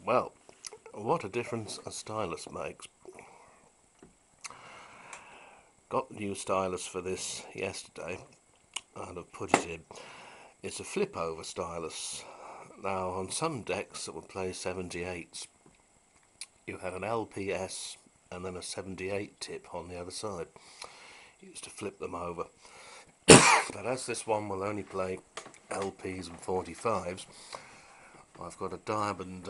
Well, what a difference a stylus makes. Got the new stylus for this yesterday and I've put it in. It's a flip over stylus. Now on some decks that would play 78s, you had an LPS and then a 78 tip on the other side. You used to flip them over. But as this one will only play LPs and 45s, I've got a diamond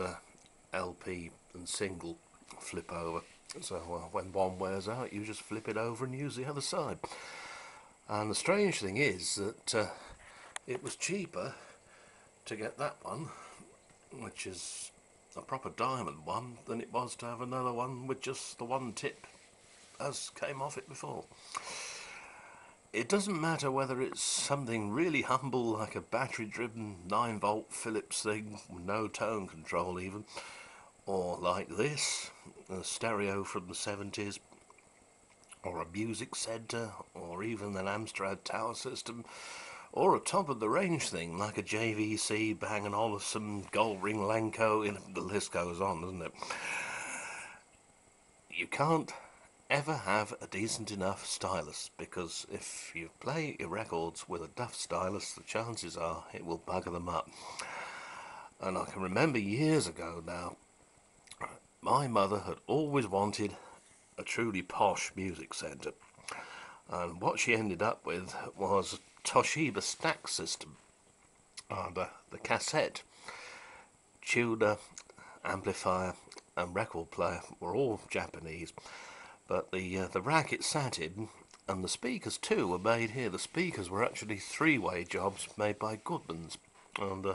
LP and single flip over. So when one wears out, you just flip it over and use the other side. And the strange thing is that it was cheaper to get that one, which is a proper diamond one, than it was to have another one with just the one tip as came off it before. It doesn't matter whether it's something really humble like a battery driven 9-volt Philips thing with no tone control even, or like this, a stereo from the 70s, or a music centre, or even an Amstrad tower system, or a top of the range thing like a JVC Bang & Olufsen Goldring Lenco, the list goes on, doesn't it? You can't ever have a decent enough stylus, because if you play your records with a duff stylus, the chances are it will bugger them up. And I can remember years ago now, my mother had always wanted a truly posh music centre, and what she ended up with was a Toshiba stack system, and the cassette, tuner, amplifier and record player were all Japanese, but the rack it sat in and the speakers too were made here. The speakers were actually three-way jobs made by Goodman's, and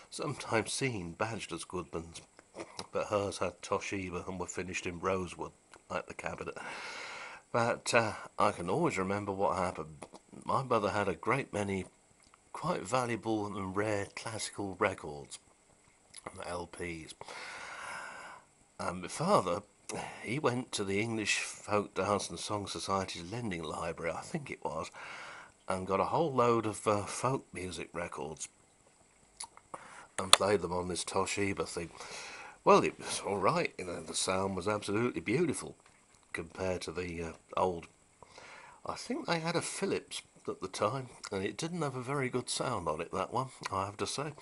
sometimes seen badged as Goodman's, but hers had Toshiba and were finished in rosewood like the cabinet. But I can always remember what happened. My mother had a great many quite valuable and rare classical records, LPs. And my father, he went to the English Folk Dance and Song Society's lending library, I think it was, and got a whole load of folk music records and played them on this Toshiba thing. Well, it was all right. The sound was absolutely beautiful compared to the old. I think they had a Philips at the time, and it didn't have a very good sound on it, that one, I have to say.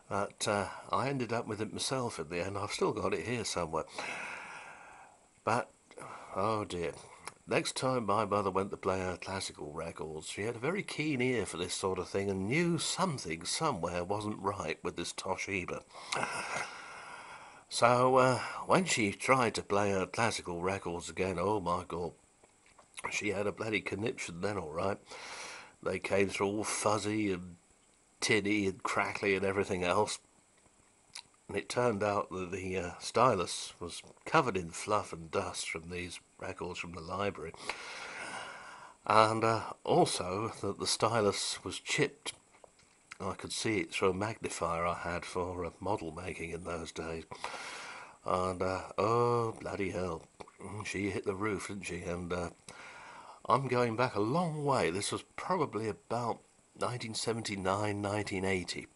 But I ended up with it myself in the end. I've still got it here somewhere. But, oh dear. Next time my mother went to play her classical records, she had a very keen ear for this sort of thing and knew something somewhere wasn't right with this Toshiba. So when she tried to play her classical records again, oh my God, she had a bloody conniption then, all right. They came through all fuzzy and tinny and crackly and everything else. And it turned out that the stylus was covered in fluff and dust from these records from the library. And also that the stylus was chipped. I could see it through a magnifier I had for model making in those days. And oh, bloody hell. She hit the roof, didn't she? And I'm going back a long way. This was probably about 1979, 1980.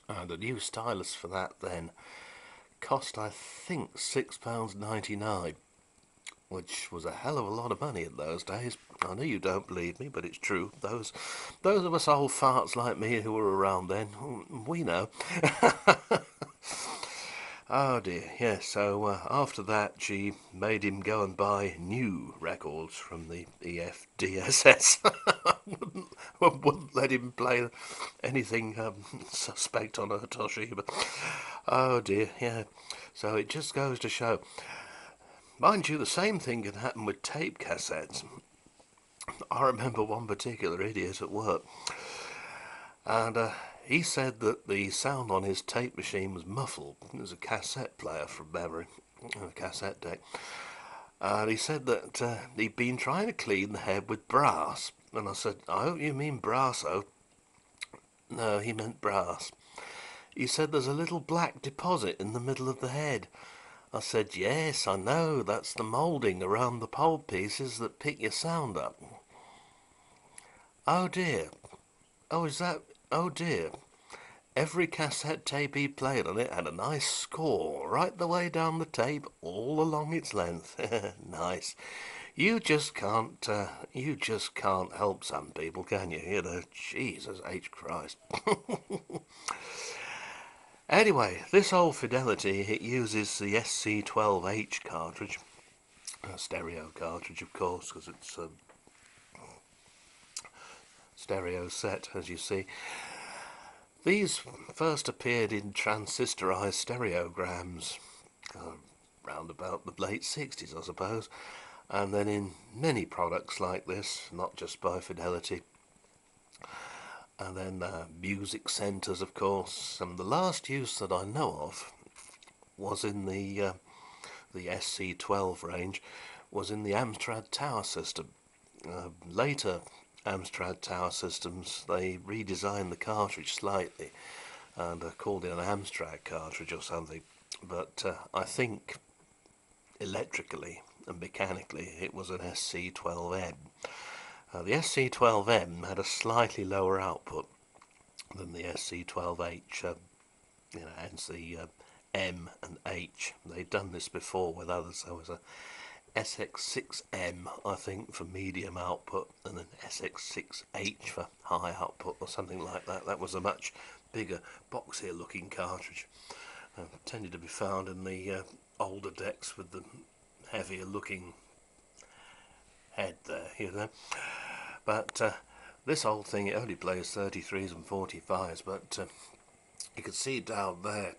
And the new stylus for that then cost, I think, £6.99, which was a hell of a lot of money in those days. I know you don't believe me, but it's true. Those of us old farts like me who were around then, we know. Oh dear, yes. So after that, she made him go and buy new records from the EFDSS. wouldn't let him play anything suspect on her Toshiba. Oh dear, yeah. So it just goes to show. Mind you, the same thing can happen with tape cassettes. I remember one particular idiot at work, and he said that the sound on his tape machine was muffled. It was a cassette player from memory, a cassette deck. And he said that he'd been trying to clean the head with brass. And I said, I hope you mean brasso. No, he meant brass. He said there's a little black deposit in the middle of the head. I said, yes, I know, that's the moulding around the pole pieces that pick your sound up. Oh dear. Oh, is that... Oh dear. Every cassette tape he played on it had a nice score right the way down the tape, all along its length. Nice. You just can't help some people, can you? You know, Jesus H. Christ. Anyway, this old Fidelity, it uses the SC12H cartridge, a stereo cartridge, of course, because it's a stereo set, as you see. These first appeared in transistorized stereograms round about the late 60s, I suppose, and then in many products like this, not just by Fidelity. And then music centres, of course. And the last use that I know of was in the SC12 range, was in the Amstrad Tower system. Later Amstrad Tower systems, they redesigned the cartridge slightly and called it an Amstrad cartridge or something. But I think electrically and mechanically it was an SC12M. The SC12M had a slightly lower output than the SC12H, hence the M and H. They'd done this before with others. There was a SX6M, I think, for medium output, and then SX6H for high output, or something like that. That was a much bigger, boxier looking cartridge. Tended to be found in the older decks with the heavier looking head there, you know. But this old thing, it only plays 33s and 45s, but you can see down there,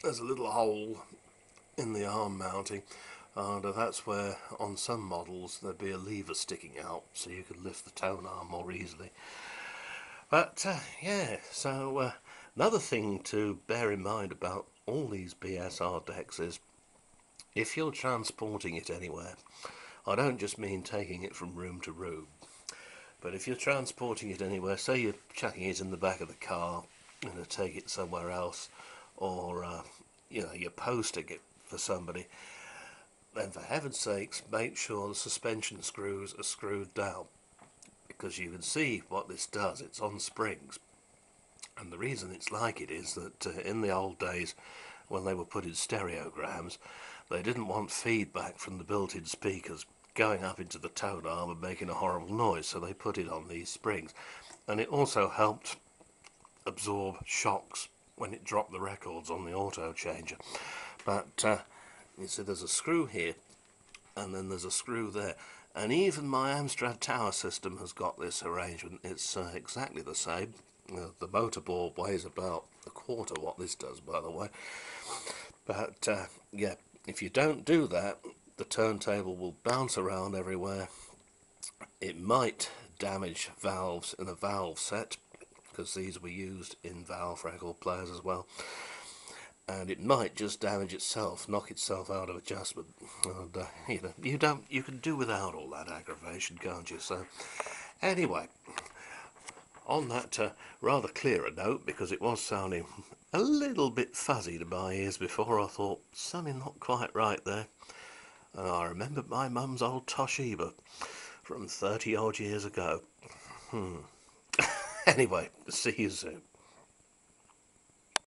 there's a little hole in the arm mounting, and that's where on some models there'd be a lever sticking out so you could lift the tone arm more easily. But yeah, so another thing to bear in mind about all these BSR decks is if you're transporting it anywhere, I don't just mean taking it from room to room, but if you're transporting it anywhere, say you're chucking it in the back of the car and to take it somewhere else, or you're posting it for somebody, then for heaven's sakes make sure the suspension screws are screwed down, because you can see what this does. It's on springs, and the reason it's like it is that in the old days when they were put in stereograms, they didn't want feedback from the built-in speakers going up into the tone arm and making a horrible noise, so they put it on these springs. And it also helped absorb shocks when it dropped the records on the auto changer. But you see there's a screw here and then there's a screw there, and even my Amstrad tower system has got this arrangement. It's exactly the same. The motor board weighs about a quarter what this does, by the way. But yeah, if you don't do that, the turntable will bounce around everywhere. It might damage valves in a valve set, because these were used in valve record players as well, and it might just damage itself, knock itself out of adjustment. And you can do without all that aggravation, can't you? So anyway, on that rather clearer note, because it was sounding a little bit fuzzy to my ears before, I thought something not quite right there. And I remembered my mum's old Toshiba from 30 odd years ago. Anyway, see you soon.